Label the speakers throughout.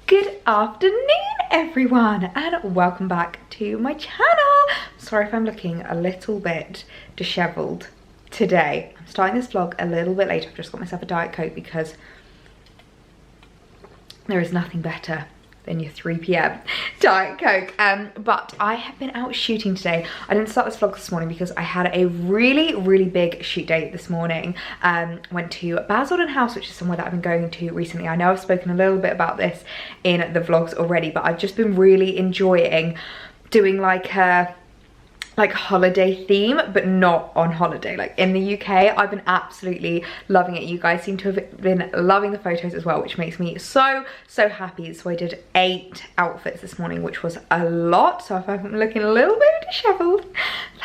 Speaker 1: Good afternoon everyone and welcome back to my channel. Sorry if I'm looking a little bit disheveled today. I'm starting this vlog a little bit later. I've just got myself a Diet Coke because there is nothing better than your 3 p.m. Diet Coke. But I have been out shooting today. I didn't start this vlog this morning because I had a really big shoot day this morning. Went to Basildon House, which is somewhere that I've been going to recently. I know I've spoken a little bit about this in the vlogs already, but I've just been really enjoying doing like a holiday theme, but not on holiday. Like in the UK, I've been absolutely loving it. You guys seem to have been loving the photos as well, which makes me so happy. So I did 8 outfits this morning, which was a lot. So if I'm looking a little bit disheveled,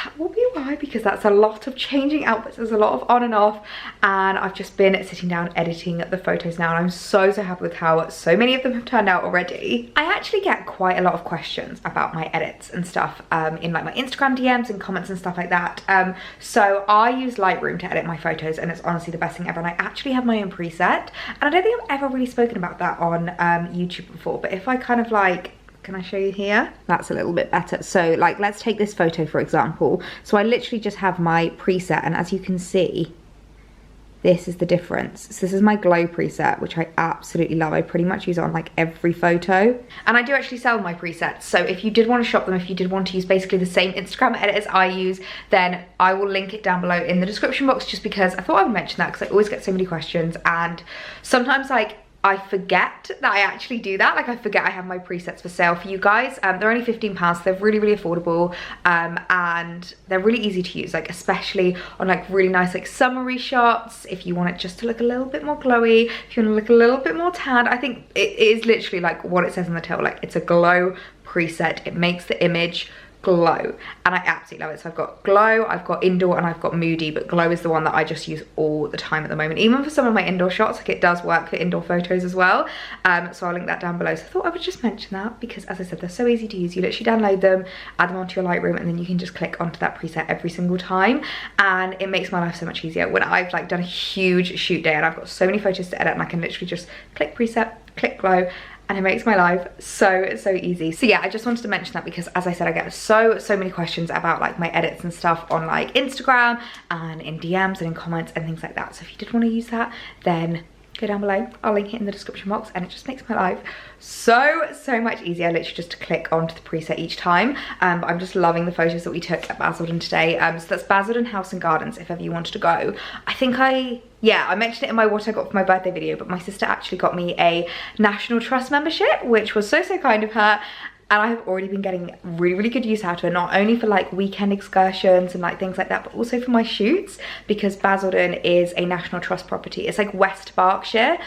Speaker 1: that will be why, because that's a lot of changing outfits. There's a lot of on and off, and I've just been sitting down editing the photos now, and I'm so happy with how so many of them have turned out already. I actually get quite a lot of questions about my edits and stuff in like my Instagram DMs and comments and stuff like that. So I use Lightroom to edit my photos, and it's honestly the best thing ever. And I actually have my own preset, and I don't think I've ever really spoken about that on YouTube before, but if I kind of like, can I show you here? That's a little bit better. So like, let's take this photo for example. So I literally just have my preset, and as you can see, this is the difference. So this is my glow preset, which I absolutely love. I pretty much use it on like every photo. And I do actually sell my presets. So if you did want to shop them, if you did want to use basically the same Instagram editors I use, then I will link it down below in the description box, just because I thought I would mention that because I always get so many questions, and sometimes like I forget that I actually do that. Like I forget I have my presets for sale for you guys. They're only £15. They're really affordable, and they're really easy to use, like especially on like really nice like summery shots. If you want it just to look a little bit more glowy, if you want to look a little bit more tanned, I think it is literally like what it says on the tail. Like it's a glow preset. It makes the image glow, and I absolutely love it. So I've got glow, I've got indoor, and I've got moody, but glow is the one that I just use all the time at the moment, even for some of my indoor shots. Like it does work for indoor photos as well. So I'll link that down below. So I thought I would just mention that because, as I said, they're so easy to use. You literally download them, add them onto your Lightroom, and then you can just click onto that preset every single time, and it makes my life so much easier. When I've like done a huge shoot day and I've got so many photos to edit, and I can literally just click preset, click glow, and it makes my life so easy. So yeah, I just wanted to mention that because, as I said, I get so many questions about like my edits and stuff on like Instagram and in DMs and in comments and things like that. So if you did want to use that, then go down below. I'll link it in the description box, and it just makes my life so much easier, literally just to click onto the preset each time. But I'm just loving the photos that we took at Basildon today. So that's Basildon House and Gardens if ever you wanted to go. I think I mentioned it in my what I got for my birthday video, but my sister actually got me a National Trust membership, which was so kind of her. And I have already been getting really good use out of it, not only for like weekend excursions and like things like that, but also for my shoots, because Basildon is a National Trust property. It's like West Berkshire.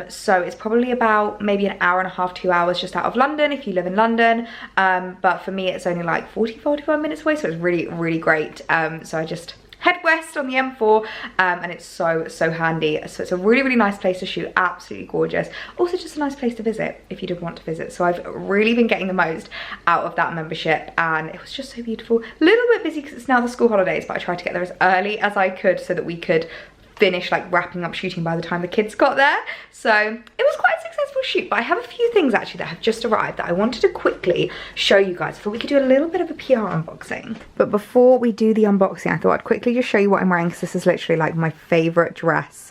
Speaker 1: So it's probably about maybe an hour and a half, 2 hours just out of London if you live in London. But for me, it's only like 45 minutes away. So it's really great. So I just head west on the M4, and it's so handy. So it's a really nice place to shoot, absolutely gorgeous. Also just a nice place to visit if you did want to visit. So I've really been getting the most out of that membership, and it was just so beautiful. A little bit busy because it's now the school holidays, but I tried to get there as early as I could so that we could finish like wrapping up shooting by the time the kids got there. So it was quite a successful shoot, but I have a few things actually that have just arrived that I wanted to quickly show you guys. I thought we could do a little bit of a PR unboxing. But before we do the unboxing, I thought I'd quickly just show you what I'm wearing, because this is literally like my favorite dress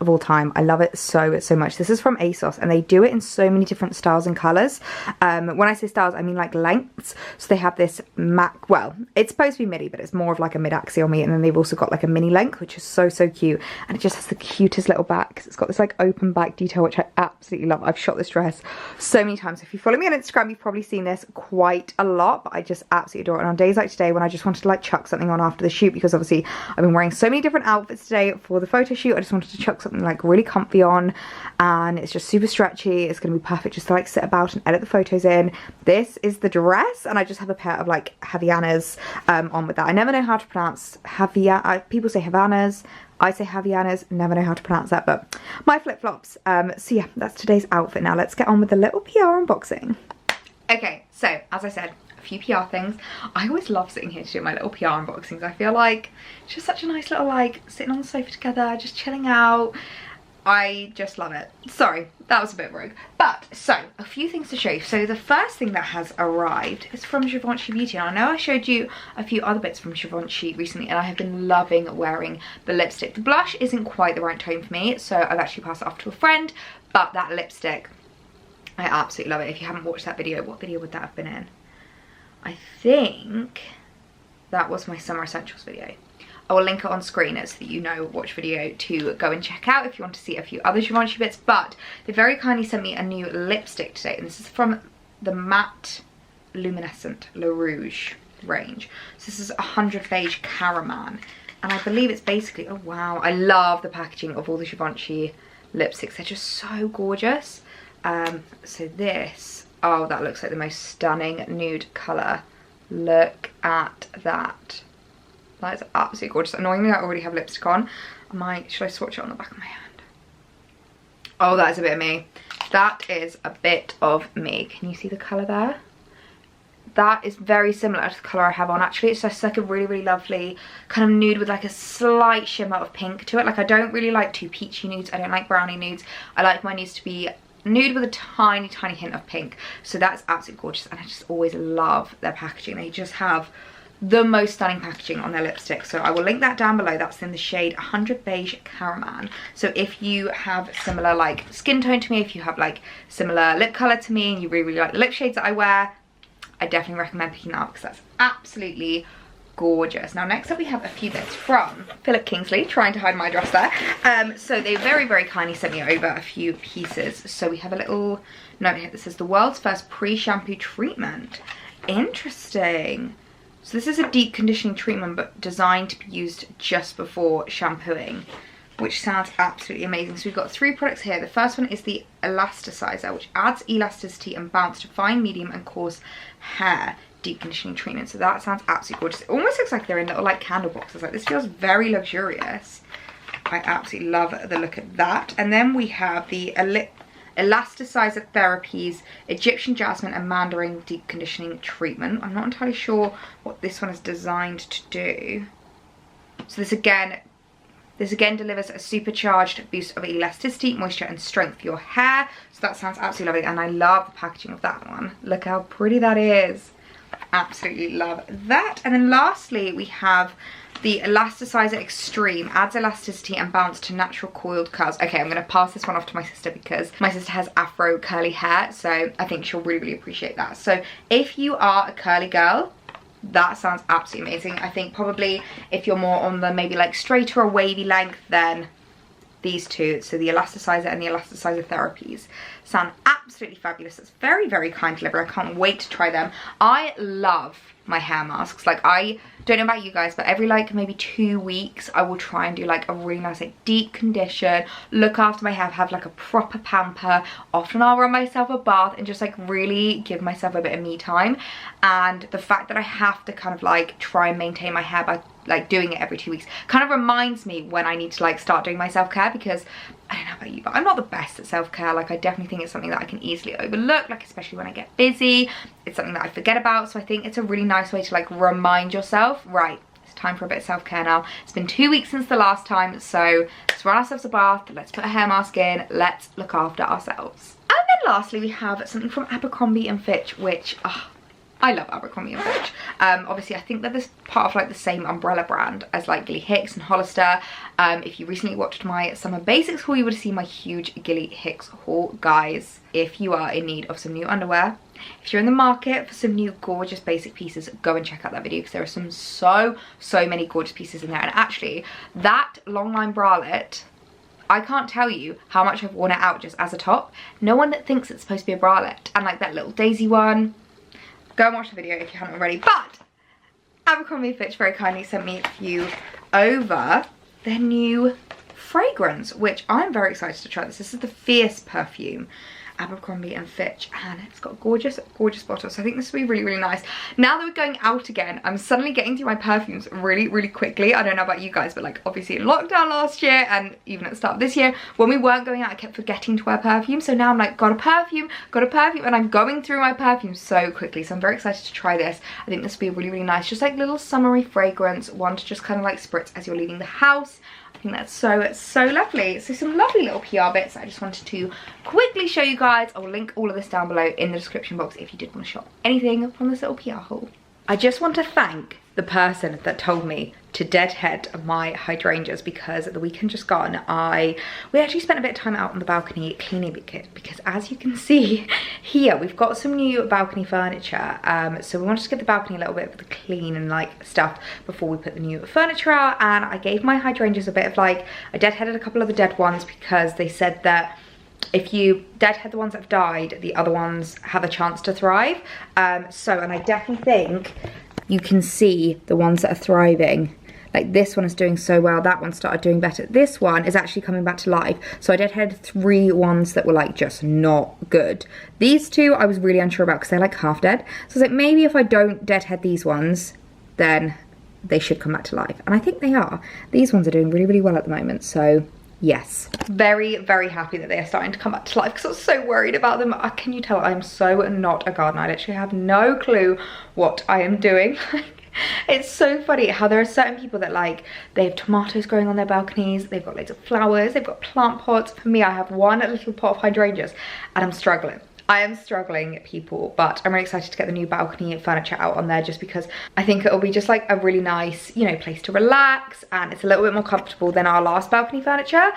Speaker 1: of all time. I love it so much. This is from ASOS, and they do it in so many different styles and colors. When I say styles, I mean like lengths. So they have this well, it's supposed to be midi, but it's more of like a mid-axial me, and then they've also got like a mini length, which is so cute, and it just has the cutest little back, because it's got this like open back detail, which I absolutely love. I've shot this dress so many times. If you follow me on Instagram, you've probably seen this quite a lot, but I just absolutely adore it. And on days like today, when I just wanted to like chuck something on after the shoot, because obviously I've been wearing so many different outfits today for the photo shoot, I just wanted to chuck something like really comfy on, and it's just super stretchy. It's gonna be perfect just to like sit about and edit the photos in. This is the dress, and I just have a pair of like Havaianas on with that. I never know how to pronounce people say Havanas, I say Havaianas, never know how to pronounce that, but my flip-flops. So yeah, that's today's outfit. Now let's get on with the little PR unboxing. Okay, so as I said, a few PR things. I always love sitting here to do my little PR unboxings. I feel like it's just such a nice little like sitting on the sofa together, just chilling out. I just love it. Sorry, that was a bit rogue. But, so, a few things to show you. So the first thing that has arrived is from Givenchy Beauty. And I know I showed you a few other bits from Givenchy recently, and I have been loving wearing the lipstick. The blush isn't quite the right tone for me, so I've actually passed it off to a friend. But that lipstick, I absolutely love it. If you haven't watched that video, what video would that have been in? I think that was my Summer Essentials video. I will link it on screen so that you know which video to go and check out if you want to see a few other Givenchy bits. But they very kindly sent me a new lipstick today, and this is from the Matte Luminescent Le Rouge range. So this is 100 Beige Caraman, and I believe it's basically, oh wow, I love the packaging of all the Givenchy lipsticks. They're just so gorgeous. So this, oh, that looks like the most stunning nude colour. Look at that. That is absolutely gorgeous. Annoyingly, I already have lipstick on. Should I swatch it on the back of my hand? Oh, that is a bit of me. That is a bit of me. Can you see the colour there? That is very similar to the colour I have on actually. It's just like a really, really lovely kind of nude with like a slight shimmer of pink to it. Like I don't really like too peachy nudes. I don't like brownie nudes. I like my nudes to be nude with a tiny, tiny hint of pink. So that's absolutely gorgeous, and I just always love their packaging. They just have the most stunning packaging on their lipstick. So I will link that down below. That's in the shade 100 Beige Caraman. So if you have similar like skin tone to me, if you have like similar lip colour to me, and you really, really like the lip shades that I wear, I definitely recommend picking that up because that's absolutely gorgeous. Now next up we have a few bits from Philip Kingsley, trying to hide my address there. So they very, very kindly sent me over a few pieces. So we have a little note here that says the world's first pre-shampoo treatment. Interesting. So this is a deep conditioning treatment, but designed to be used just before shampooing, which sounds absolutely amazing. So we've got 3 products here. The first one is the Elasticizer, which adds elasticity and bounce to fine, medium and coarse hair deep conditioning treatment. So that sounds absolutely gorgeous. It almost looks like they're in little like candle boxes. Like this feels very luxurious. I absolutely love the look of that. And then we have the Elasticizer Therapies Egyptian Jasmine and Mandarin Deep Conditioning Treatment. I'm not entirely sure what this one is designed to do. So this again delivers a supercharged boost of elasticity, moisture and strength for your hair. So that sounds absolutely lovely, and I love the packaging of that one. Look how pretty that is. Absolutely love that. And then lastly we have the Elasticizer Extreme, adds elasticity and bounce to natural coiled curls. Okay, I'm going to pass this one off to my sister because my sister has afro curly hair, so I think she'll really, really appreciate that. So if you are a curly girl, that sounds absolutely amazing. I think probably if you're more on the maybe like straighter or wavy length, then these two, so the Elasticizer and the Elasticizer Therapies, sound absolutely fabulous. It's very, very kind delivery. I can't wait to try them. I love my hair masks. Like, I don't know about you guys, but every like maybe 2 weeks I will try and do like a really nice like deep condition, look after my hair, have like a proper pamper. Often I'll run myself a bath and just like really give myself a bit of me time. And the fact that I have to kind of like try and maintain my hair by like doing it every 2 weeks kind of reminds me when I need to like start doing my self-care, because I don't know about you, but I'm not the best at self-care. Like, I definitely think it's something that I can easily overlook, like especially when I get busy. It's something that I forget about, so I think it's a really nice way to like remind yourself, right, it's time for a bit of self-care now. It's been 2 weeks since the last time, so let's run ourselves a bath, let's put a hair mask in, let's look after ourselves. And then lastly we have something from Abercrombie & Fitch, which I love Abercrombie & Fitch. Obviously I think that this part of like the same umbrella brand as like Gilly Hicks and Hollister. If you recently watched my Summer Basics haul, you would have seen my huge Gilly Hicks haul. Guys, if you are in need of some new underwear, if you're in the market for some new gorgeous basic pieces, go and check out that video, because there are some so many gorgeous pieces in there. And actually that long line bralette, I can't tell you how much I've worn it out just as a top. No one thinks it's supposed to be a bralette. And like that little daisy one, go and watch the video if you haven't already. But Abercrombie & Fitch very kindly sent me a few over their new fragrance, which I'm very excited to try this. This is the Fierce perfume, Abercrombie & Fitch, and it's got a gorgeous bottle, so I think this will be really, really nice. Now that we're going out again, I'm suddenly getting through my perfumes really, really quickly. I don't know about you guys, but like obviously in lockdown last year and even at the start of this year, when we weren't going out, I kept forgetting to wear perfume. So now I'm like, got a perfume, and I'm going through my perfume so quickly. So I'm very excited to try this. I think this will be really, really nice. Just like little summery fragrance, one to just kind of like spritz as you're leaving the house. think that's so lovely. So some lovely little PR bits I just wanted to quickly show you guys. I'll link all of this down below in the description box if you did want to shop anything from this little PR haul. I just want to thank the person that told me to deadhead my hydrangeas, because the weekend just gone we actually spent a bit of time out on the balcony cleaning because as you can see here, we've got some new balcony furniture, so we wanted to give the balcony a little bit of the clean and like stuff before we put the new furniture out. And I gave my hydrangeas a bit of like, I deadheaded a couple of the dead ones because they said that if you deadhead the ones that have died, the other ones have a chance to thrive. And I definitely think you can see the ones that are thriving. Like this one is doing so well, that one started doing better. This one is actually coming back to life. So I deadheaded 3 ones that were like just not good. These 2 I was really unsure about because they're like half dead. So I was like, maybe if I don't deadhead these ones, then they should come back to life. And I think they are. These ones are doing really, really well at the moment. So yes, very, very happy that they are starting to come back to life because I was so worried about them. Can you tell I'm so not a gardener? I literally have no clue what I am doing. It's so funny how there are certain people that like, they have tomatoes growing on their balconies, they've got loads of flowers, they've got plant pots. For me, I have one little pot of hydrangeas and I'm struggling. I am struggling, people, but I'm really excited to get the new balcony furniture out on there just because I think it'll be just like a really nice, you know, place to relax, and it's a little bit more comfortable than our last balcony furniture.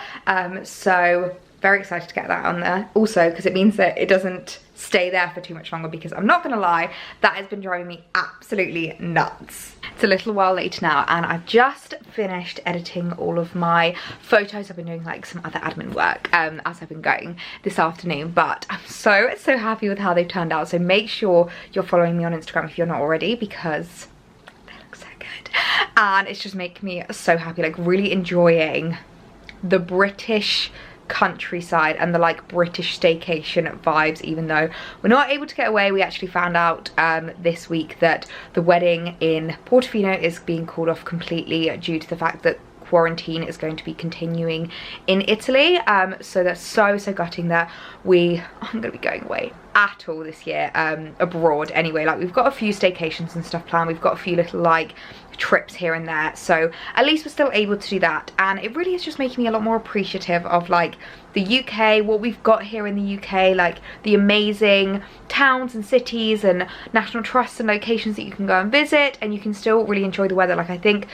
Speaker 1: So very excited to get that on there. Also, because it means that it doesn't stay there for too much longer, because I'm not gonna lie, that has been driving me absolutely nuts. It's a little while later now and I've just finished editing all of my photos. I've been doing like some other admin work as I've been going this afternoon, but I'm so happy with how they've turned out. So make sure you're following me on Instagram if you're not already, because they look so good and it's just making me so happy, like really enjoying the British countryside and the like British staycation vibes. Even though we're not able to get away, we actually found out this week that the wedding in Portofino is being called off completely due to the fact that quarantine is going to be continuing in Italy. So that's so gutting that we aren't going to be going away at all this year abroad anyway. Like we've got a few staycations and stuff planned, we've got a few little like trips here and there, so at least we're still able to do that. And it really is just making me a lot more appreciative of like the UK, what we've got here in the UK, like the amazing towns and cities and national trusts and locations that you can go and visit, and you can still really enjoy the weather. Like I think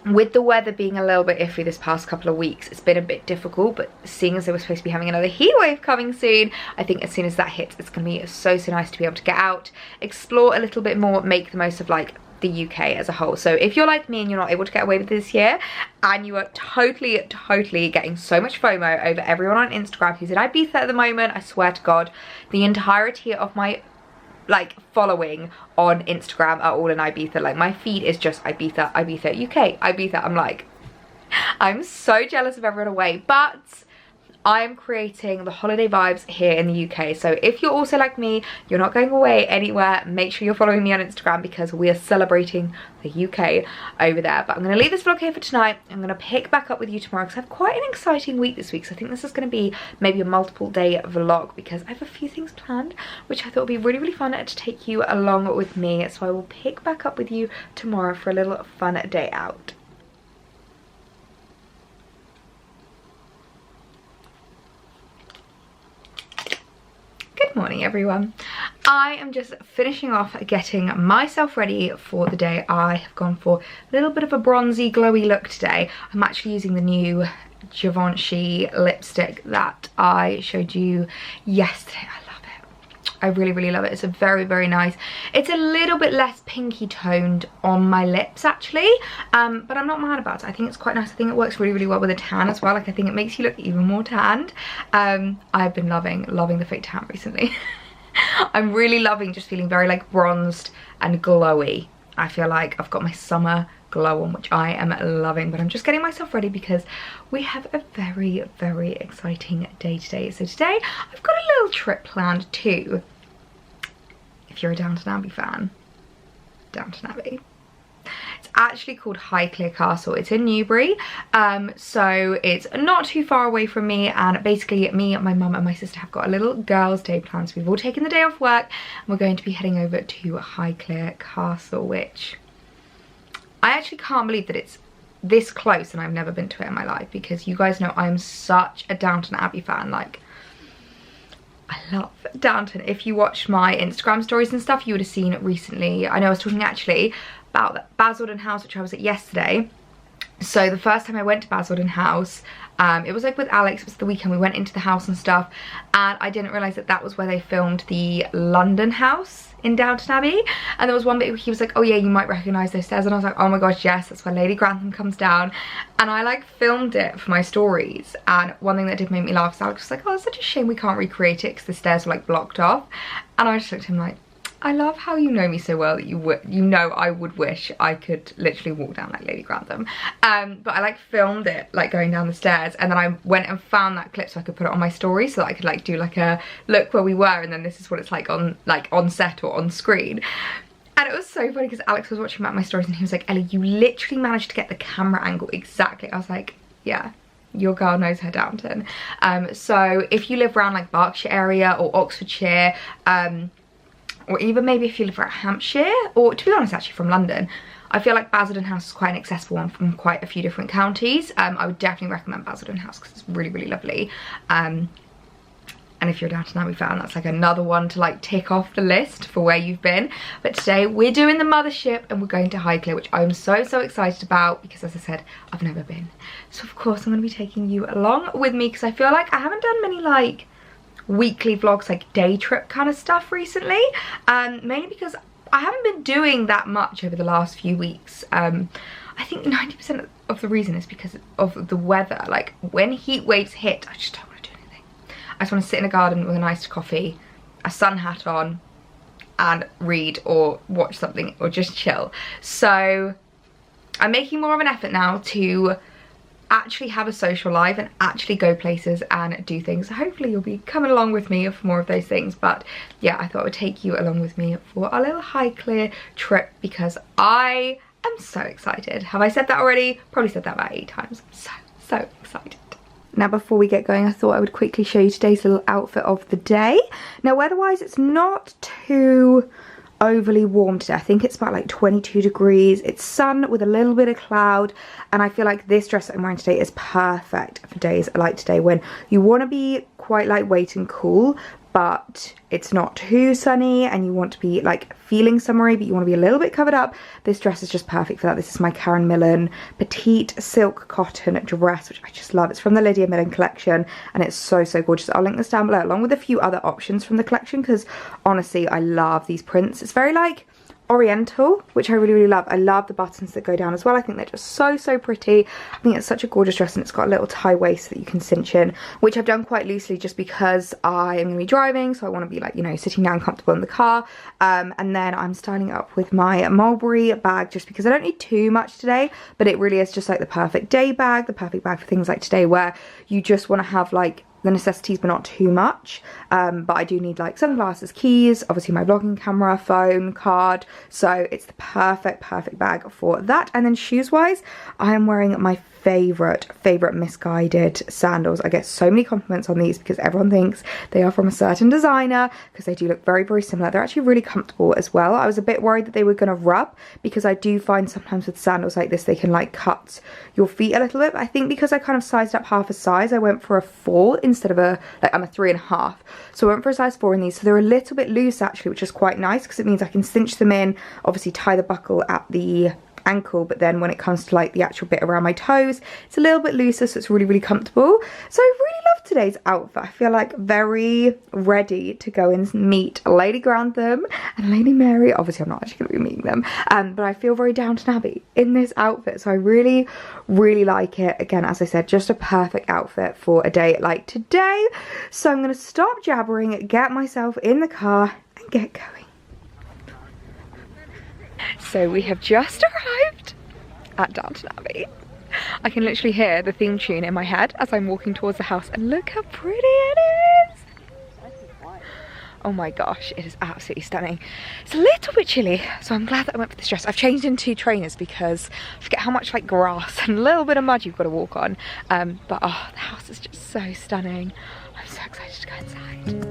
Speaker 1: with the weather being a little bit iffy this past couple of weeks, it's been a bit difficult, but seeing as they were supposed to be having another heat wave coming soon, I think as soon as that hits, it's going to be so nice to be able to get out, explore a little bit more, make the most of like the UK as a whole. So if you're like me and you're not able to get away with this year, and you are totally getting so much FOMO over everyone on Instagram who's in Ibiza at the moment, I swear to God, the entirety of my like following on Instagram are all in Ibiza. Like my feed is just Ibiza, Ibiza, UK, Ibiza. I'm like, I'm so jealous of everyone away, but I am creating the holiday vibes here in the UK. So if you're also like me, you're not going away anywhere, make sure you're following me on Instagram because we are celebrating the UK over there. But I'm going to leave this vlog here for tonight. I'm going to pick back up with you tomorrow because I have quite an exciting week this week. So I think this is going to be maybe a multiple day vlog because I have a few things planned which I thought would be really fun to take you along with me. So I will pick back up with you tomorrow for a little fun day out. Good morning everyone. I am just finishing off getting myself ready for the day. I have gone for a little bit of a bronzy glowy look today. I'm actually using the new Givenchy lipstick that I showed you yesterday. I really love it. It's a very nice. It's a little bit less pinky toned on my lips actually, but I'm not mad about it. I think it's quite nice. I think it works really well with a tan as well. Like I think it makes you look even more tanned. I've been loving the fake tan recently. I'm really loving just feeling very like bronzed and glowy. I feel like I've got my summer glow on, which I am loving, but I'm just getting myself ready because we have a very exciting day today. So today I've got a little trip planned too. If you're a Downton Abbey fan, Downton Abbey. It's actually called Highclere Castle. It's in Newbury, so it's not too far away from me, and basically me, my mum and my sister have got a little girls' day planned. So we've all taken the day off work and we're going to be heading over to Highclere Castle, which I actually can't believe that it's this close and I've never been to it in my life, because you guys know I'm such a Downton Abbey fan. Like, I love Downton. If you watched my Instagram stories and stuff, you would have seen it recently. I know I was talking actually about the Basildon House, which I was at yesterday. So the first time I went to Basildon House, it was like with Alex, it was the weekend, we went into the house and stuff, and I didn't realise that that was where they filmed the London house in Downton Abbey. And there was one bit where he was like, oh yeah, you might recognise those stairs, and I was like, oh my gosh, yes, that's where Lady Grantham comes down. And I like filmed it for my stories, and one thing that did make me laugh is Alex was like, oh, it's such a shame we can't recreate it because the stairs were like blocked off. And I just looked at him like, I love how you know me so well that you know I would wish I could literally walk down like Lady Grantham. But I like filmed it like going down the stairs, and then I went and found that clip so I could put it on my story, so that I could like do like a look where we were, and then this is what it's like on set or on screen. And it was so funny because Alex was watching my stories and he was like, Ellie, you literally managed to get the camera angle exactly. I was like, yeah, your girl knows her Downton. So if you live around like Berkshire area or Oxfordshire, or even maybe if you live around Hampshire, or to be honest actually from London, I feel like Basildon House is quite an accessible one from quite a few different counties. I would definitely recommend Basildon House because it's really, really lovely. And if you're a Downton Abbey fan, that's like another one to like tick off the list for where you've been. But today we're doing the mothership and we're going to Highclere, which I'm so excited about because, as I said, I've never been. So of course I'm going to be taking you along with me because I feel like I haven't done many like weekly vlogs, like day trip kind of stuff recently, mainly because I haven't been doing that much over the last few weeks. I think 90% of the reason is because of the weather. Like when heat waves hit, I just don't want to do anything. I just want to sit in a garden with a nice coffee, a sun hat on, and read or watch something or just chill. So I'm making more of an effort now to actually have a social life and actually go places and do things. So hopefully you'll be coming along with me for more of those things. But yeah, I thought I would take you along with me for our little Highclere trip because I am so excited. Have I said that already? Probably said that about 8 times. I'm so excited. Now before we get going, I thought I would quickly show you today's little outfit of the day. Now weather-wise, it's not too overly warm today. I think it's about like 22 degrees. It's sun with a little bit of cloud, and I feel like this dress that I'm wearing today is perfect for days like today when you want to be quite lightweight and cool, but it's not too sunny and you want to be like feeling summery, but you want to be a little bit covered up. This dress is just perfect for that. This is my Karen Millen petite silk cotton dress, which I just love. It's from the Lydia Millen collection and it's so gorgeous. I'll link this down below along with a few other options from the collection because honestly I love these prints. It's very like oriental, which I really love. I love the buttons that go down as well. I think they're just so pretty. I think it's such a gorgeous dress, and it's got a little tie waist that you can cinch in, which I've done quite loosely just because I am going to be driving, so I want to be like, you know, sitting down comfortable in the car. And then I'm styling it up with my Mulberry bag just because I don't need too much today, but it really is just like the perfect day bag, the perfect bag for things like today where you just want to have like the necessities but not too much. But I do need like sunglasses, keys, obviously my vlogging camera, phone, card, so it's the perfect bag for that. And then shoes wise, I am wearing my favorite Misguided sandals. I get so many compliments on these because everyone thinks they are from a certain designer because they do look very similar. They're actually really comfortable as well. I was a bit worried that they were going to rub because I do find sometimes with sandals like this they can like cut your feet a little bit, but I think because I kind of sized up half a size, I went for a 4 instead of a, like I'm a 3.5, so I went for a size 4 in these. So they're a little bit loose actually, which is quite nice because it means I can cinch them in, obviously tie the buckle at the ankle, but then when it comes to like the actual bit around my toes, it's a little bit looser, so it's really comfortable. So I really love today's outfit. I feel like very ready to go and meet Lady Grantham and Lady Mary. Obviously I'm not actually going to be meeting them, but I feel very Downton Abbey in this outfit, so I really like it. Again, as I said, just a perfect outfit for a day like today. So I'm going to stop jabbering, get myself in the car and get going. So we have just arrived at Downton Abbey. I can literally hear the theme tune in my head as I'm walking towards the house, and look how pretty it is. Oh my gosh, it is absolutely stunning. It's a little bit chilly, so I'm glad that I went for this dress. I've changed into trainers because I forget how much like grass and a little bit of mud you've got to walk on. But oh, the house is just so stunning. I'm so excited to go inside.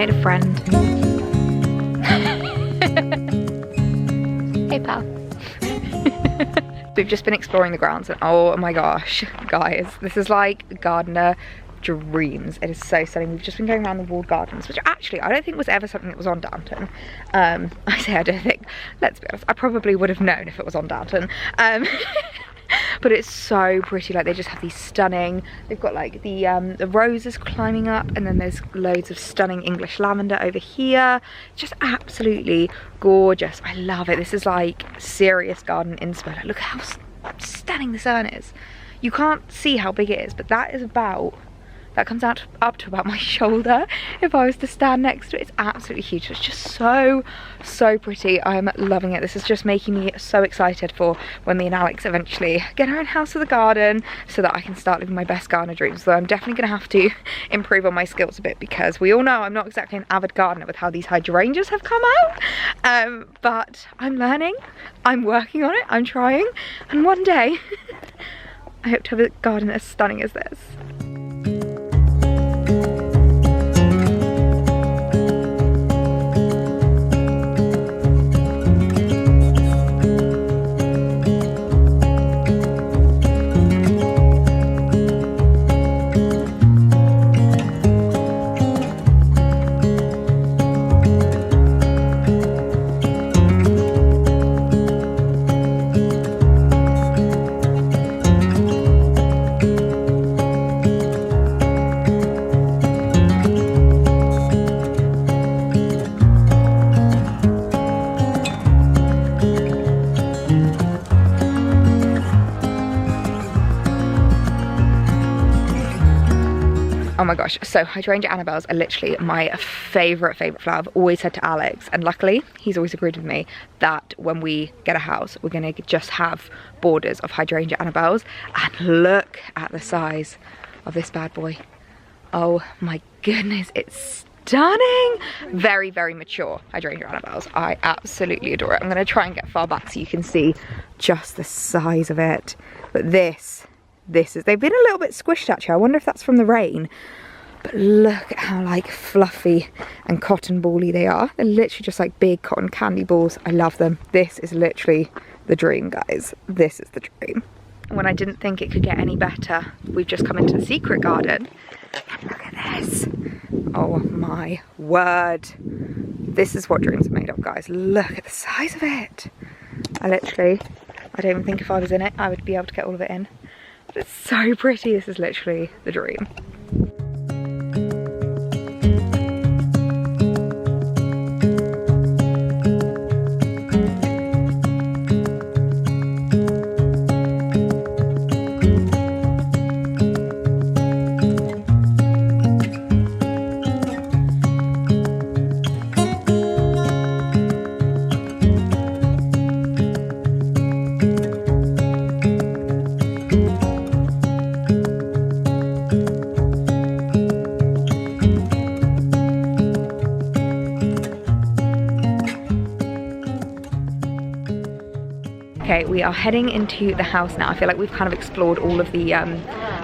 Speaker 1: made a friend. Hey pal. We've just been exploring the grounds and oh my gosh, guys, this is like gardener dreams. It is so stunning. We've just been going around the walled gardens, which actually I don't think was ever something that was on Downton. I say I don't think, let's be honest, I probably would have known if it was on Downton. But it's so pretty. Like, they just have these stunning, they've got like the roses climbing up, and then there's loads of stunning English lavender over here. Just absolutely gorgeous. I love it. This is like serious garden inspo. Like, look how stunning this urn is. You can't see how big it is, but that is about, that comes out up to about my shoulder if I was to stand next to it. It's absolutely huge. It's just so pretty. I'm loving it. This is just making me so excited for when me and Alex eventually get our own house with a garden, so that I can start living my best gardener dreams. Though I'm definitely going to have to improve on my skills a bit, because we all know I'm not exactly an avid gardener with how these hydrangeas have come out. But I'm learning, I'm working on it, I'm trying, and one day I hope to have a garden as stunning as this. Oh my gosh, so hydrangea Annabelles are literally my favourite flower. I've always said to Alex, and luckily he's always agreed with me, that when we get a house we're going to just have borders of hydrangea Annabelles. And look at the size of this bad boy. Oh my goodness, it's stunning. Very mature hydrangea Annabelles. I absolutely adore it. I'm going to try and get far back so you can see just the size of it. But this is, they've been a little bit squished actually. I wonder if that's from the rain. But look at how like fluffy and cotton bally they are. They're literally just like big cotton candy balls. I love them. This is literally the dream, guys. This is the dream. And when I didn't think it could get any better, we've just come into the secret garden. And look at this. Oh my word. This is what dreams are made of, guys. Look at the size of it. I don't even think if I was in it, I would be able to get all of it in. It's so pretty. This is literally the dream. Okay, we are heading into the house now. I feel like we've kind of explored all of the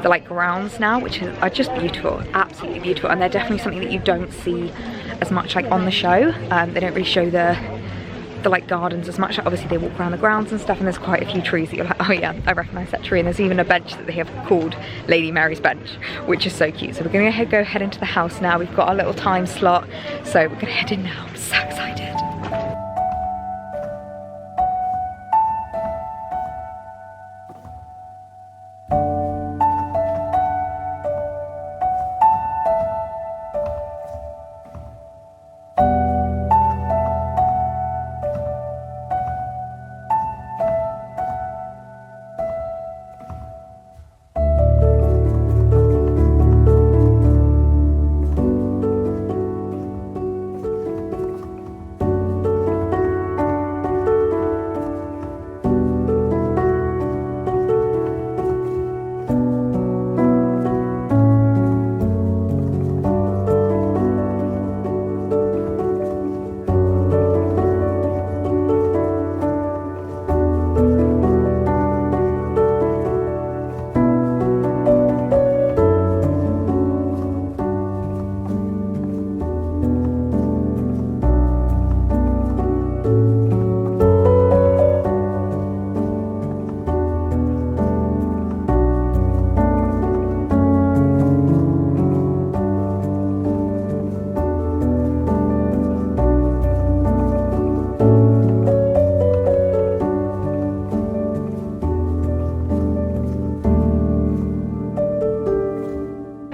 Speaker 1: like grounds now, which are just beautiful, absolutely beautiful. And they're definitely something that you don't see as much like on the show. They don't really show the like gardens as much. Obviously they walk around the grounds and stuff, and there's quite a few trees that you're like, oh yeah, I recognise that tree. And there's even a bench that they have called Lady Mary's bench, which is so cute. So we're gonna go head into the house now. We've got our little time slot, so we're gonna head in now. I'm so excited.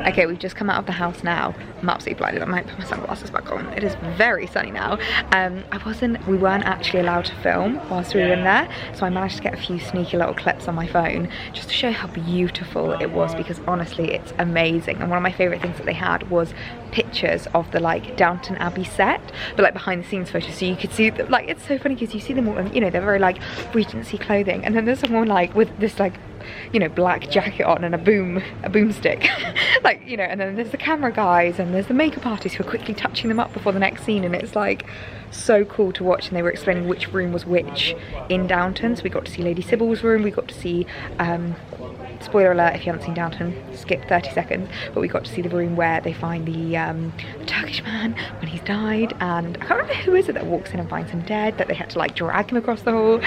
Speaker 1: Okay, we've just come out of the house now. I'm absolutely blinded. I might put my sunglasses back on. It is very sunny now. We weren't actually allowed to film whilst we were in there, so I managed to get a few sneaky little clips on my phone just to show how beautiful it was, because honestly it's amazing. And one of my favourite things that they had was pictures of the like Downton Abbey set, but like behind the scenes photos, so you could see them. Like, it's so funny because you see them all, and you know, they're very like Regency clothing, and then there's someone like with this like, you know, black jacket on and a boomstick like, you know, and then there's the camera guys and there's the makeup artists who are quickly touching them up before the next scene, and it's like so cool to watch. And they were explaining which room was which in Downton, so we got to see Lady Sybil's room, we got to see spoiler alert if you haven't seen Downton, skip 30 seconds, but we got to see the room where they find the Turkish man when he's died, and I can't remember who is it that walks in and finds him dead, that they had to like drag him across the hall.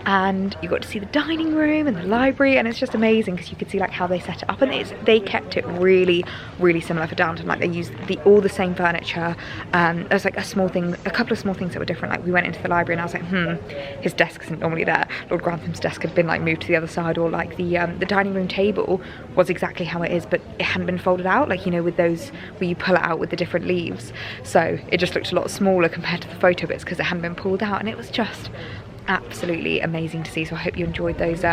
Speaker 1: And you got to see the dining room and the library, and it's just amazing because you could see like how they set it up, and they kept it really similar for Downton. Like, they used all the same furniture. There's like a couple of small things that were different. Like, we went into the library and I was like, his desk isn't normally there. Lord Grantham's desk had been like moved to the other side, or like the dining room table was exactly how it is, but it hadn't been folded out, like, you know, with those where you pull it out with the different leaves, so it just looked a lot smaller compared to the photo bits because it hadn't been pulled out, and it was just absolutely amazing to see. So I hope you enjoyed those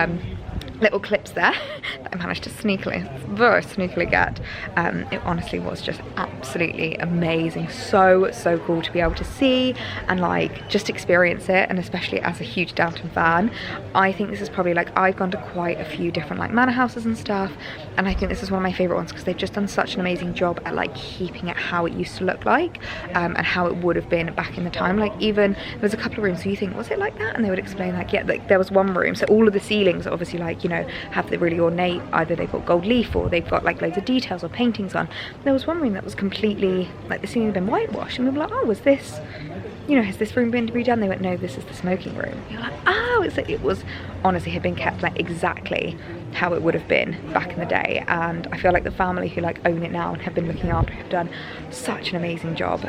Speaker 1: little clips there that I managed to very sneakily get. It honestly was just absolutely amazing, so cool to be able to see and like just experience it. And especially as a huge Downton fan, I think this is probably like, I've gone to quite a few different like manor houses and stuff, and I think this is one of my favorite ones because they've just done such an amazing job at like keeping it how it used to look like, and how it would have been back in the time. Like, even there was a couple of rooms so you think, was it like that? And they would explain like, yeah, like there was one room, so all of the ceilings are obviously like, you know, have the really ornate, either they've got gold leaf or they've got like loads of details or paintings on. There was one room that was completely like, the ceiling had been whitewashed, and we were like, oh, was this, you know, has this room been redone? They went, no, this is the smoking room. You're like, oh, it's like, it was honestly had been kept like exactly how it would have been back in the day. And I feel like the family who like own it now and have been looking after it have done such an amazing job.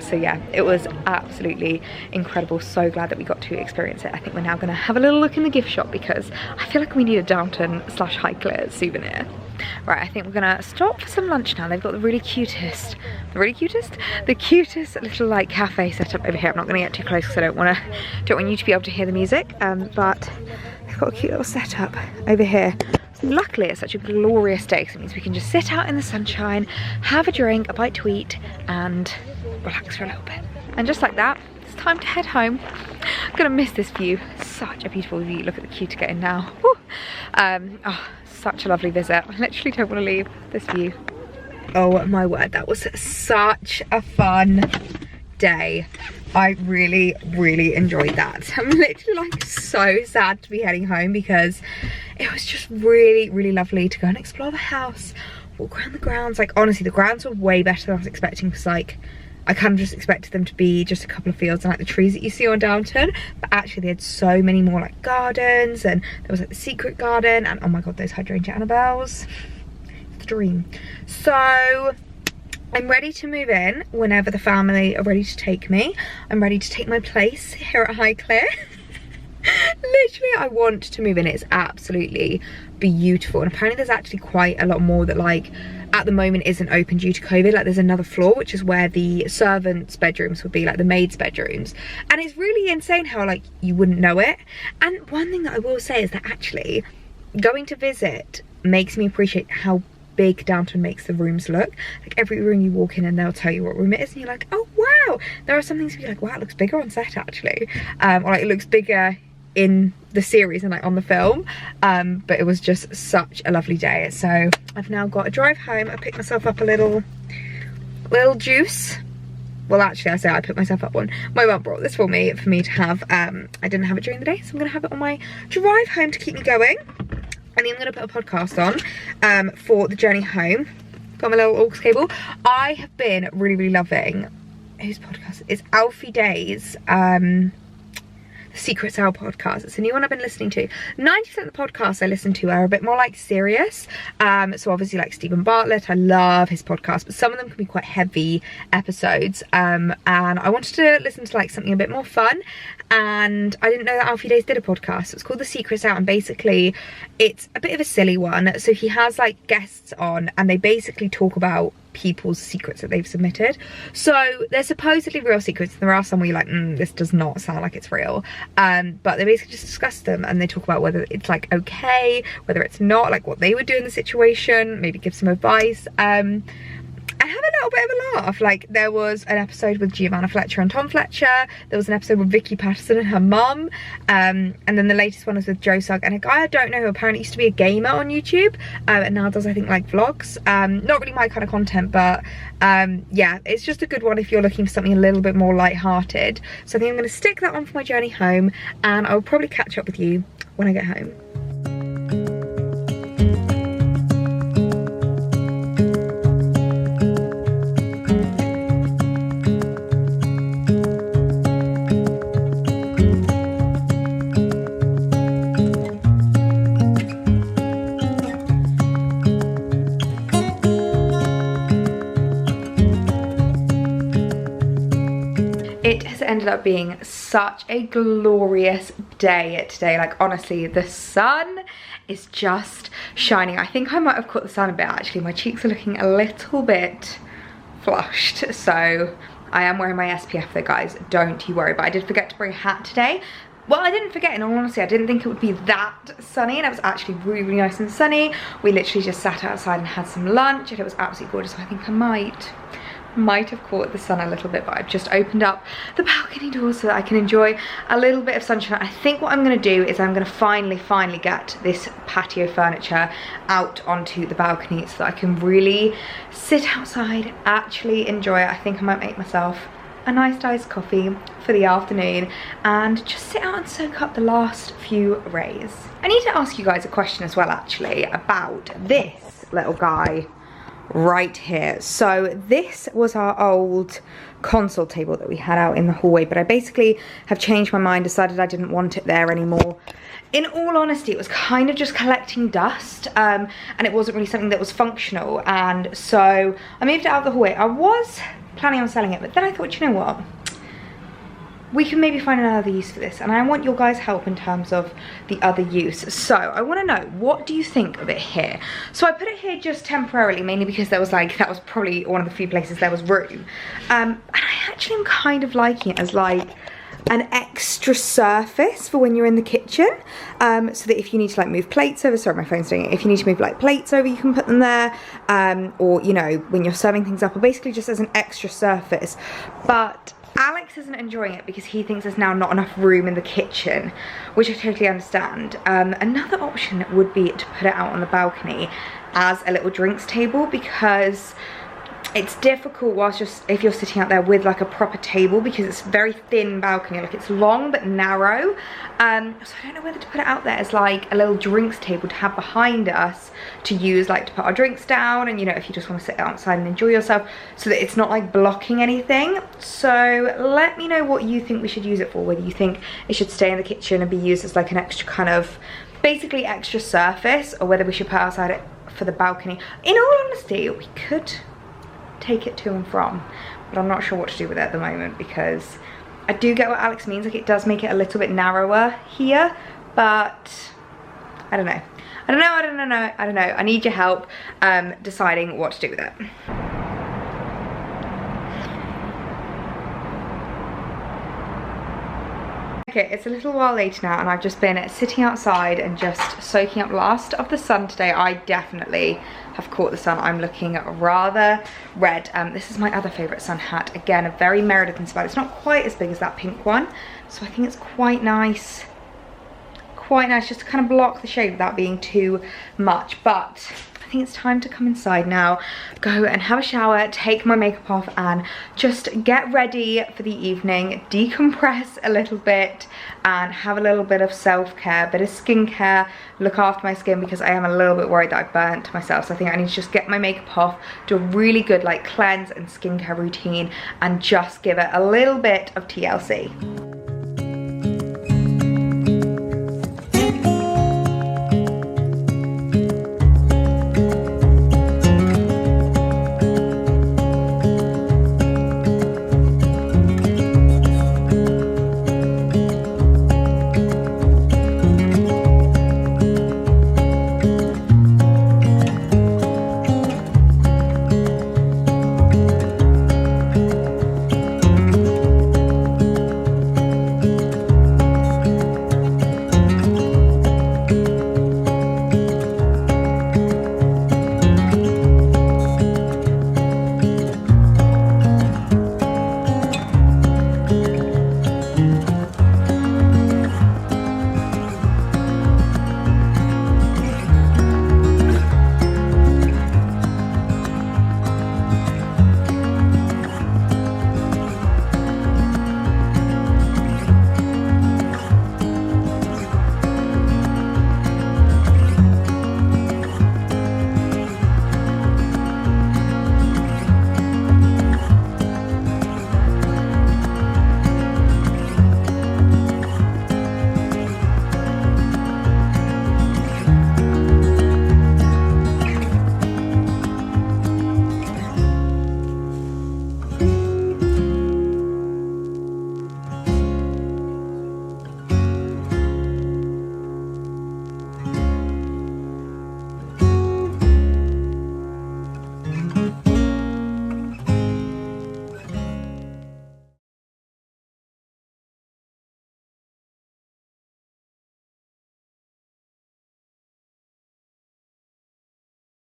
Speaker 1: So yeah, it was absolutely incredible. So glad that we got to experience it. I think we're now going to have a little look in the gift shop because I feel like we need a Downton / highclere souvenir. Right, I think we're gonna stop for some lunch now. They've got the cutest little like cafe set up over here. I'm not gonna get too close because I don't want you to be able to hear the music, but they've got a cute little setup over here. Luckily it's such a glorious day because it means we can just sit out in the sunshine, have a drink, a bite to eat, and relax for a little bit. And just like that, it's time to head home. I'm gonna miss this view. Such a beautiful view. Look at the queue to get in now. Oh, such a lovely visit. I literally don't want to leave this view. Oh my word, that was such a fun day. I really enjoyed that. I'm literally like so sad to be heading home because it was just really lovely to go and explore the house, walk around the grounds. Like, honestly, the grounds were way better than I was expecting because like I kind of just expected them to be just a couple of fields and like the trees that you see on Downton, but actually they had so many more like gardens, and there was like the secret garden, and oh my god, those hydrangea Annabelles, it's a dream. So I'm ready to move in whenever the family are ready to take me. I'm ready to take my place here at Highclere. Literally, I want to move in. It's absolutely beautiful, and apparently there's actually quite a lot more that like at the moment isn't open due to COVID. Like, there's another floor which is where the servants' bedrooms would be, like the maids' bedrooms, and it's really insane how like you wouldn't know it. And one thing that I will say is that actually going to visit makes me appreciate how big Downton makes the rooms look. Like, every room you walk in and they'll tell you what room it is, and you're like, oh wow. There are some things to be like, wow, it looks bigger on set actually, or like it looks bigger in the series and like on the film, but it was just such a lovely day. So I've now got a drive home. I picked myself up a little juice. Well, actually, I say I picked myself up one. My mum brought this for me to have. I didn't have it during the day, so I'm gonna have it on my drive home to keep me going. And then I'm gonna put a podcast on for the journey home. Got my little aux cable. I have been really loving, whose podcast? It's Alfie Day's Secret Sale podcast. It's a new one I've been listening to. 90% of the podcasts I listen to are a bit more like serious. So obviously like Stephen Bartlett, I love his podcast, but some of them can be quite heavy episodes. And I wanted to listen to like something a bit more fun, and I didn't know that Alfie Days did a podcast. It's called The Secret Sale, and basically it's a bit of a silly one. So he has like guests on, and they basically talk about people's secrets that they've submitted. So they're supposedly real secrets. There are some where you're like, this does not sound like it's real. But they basically just discuss them, and they talk about whether it's like okay, whether it's not, like what they would do in the situation, maybe give some advice. And have a little bit of a laugh. Like there was an episode with Giovanna Fletcher and Tom Fletcher. There was an episode with Vicky Patterson and her mum. And then the latest one was with Joe Sugg and a guy I don't know who apparently used to be a gamer on YouTube. And now does, I think, like vlogs. Not really my kind of content, but yeah, it's just a good one if you're looking for something a little bit more light-hearted. So I think I'm going to stick that on for my journey home, and I'll probably catch up with you when I get home. It has ended up being such a glorious day today. Like honestly, the sun is just shining. I think I might have caught the sun a bit actually. My cheeks are looking a little bit flushed, so I am wearing my SPF though, guys, don't you worry. But I did forget to bring a hat today. Well, I didn't forget, in all honesty. I didn't think it would be that sunny, and it was actually really, really nice and sunny. We literally just sat outside and had some lunch, and it was absolutely gorgeous. So I think I might have caught the sun a little bit, but I've just opened up the balcony door so that I can enjoy a little bit of sunshine. I think what I'm going to do is I'm going to finally get this patio furniture out onto the balcony so that I can really sit outside, actually enjoy it. I think I might make myself a nice iced coffee for the afternoon and just sit out and soak up the last few rays. I need to ask you guys a question as well actually about this little guy right here. So this was our old console table that we had out in the hallway, but I basically have changed my mind, decided I didn't want it there anymore. In all honesty, it was kind of just collecting dust, and it wasn't really something that was functional, and so I moved it out of the hallway. I was planning on selling it, but then I thought, you know what, we can maybe find another use for this, and I want your guys' help in terms of the other use. So I want to know, what do you think of it here? So I put it here just temporarily, mainly because there was like, that was probably one of the few places there was room, and I actually am kind of liking it as like an extra surface for when you're in the kitchen, so that if you need to like move plates over, sorry my phone's doing it, if you need to move like plates over, you can put them there, or you know, when you're serving things up, or basically just as an extra surface. But Alex isn't enjoying it because he thinks there's now not enough room in the kitchen, which I totally understand. Another option would be to put it out on the balcony as a little drinks table, because it's difficult whilst if you're sitting out there with like a proper table, because it's a very thin balcony, like it's long but narrow. So I don't know whether to put it out there as like a little drinks table to have behind us to use, like to put our drinks down, and you know, if you just want to sit outside and enjoy yourself, so that it's not like blocking anything. So let me know what you think we should use it for, whether you think it should stay in the kitchen and be used as like an extra kind of basically extra surface, or whether we should put outside it for the balcony. In all honesty, we could take it to and from, but I'm not sure what to do with it at the moment, because I do get what Alex means, like it does make it a little bit narrower here, but I don't know. I need your help deciding what to do with it. Okay, it's a little while later now, and I've just been sitting outside and just soaking up last of the sun today. I definitely have caught the sun. I'm looking rather red. This is my other favourite sun hat. Again, a very Meredith inspired. It's not quite as big as that pink one, so I think it's quite nice. Quite nice, just to kind of block the shade without being too much. But I think it's time to come inside now, go and have a shower, take my makeup off, and just get ready for the evening, decompress a little bit, and have a little bit of self-care, bit of skincare, look after my skin, because I am a little bit worried that I burnt myself. So I think I need to just get my makeup off, do a really good like cleanse and skincare routine, and just give it a little bit of TLC.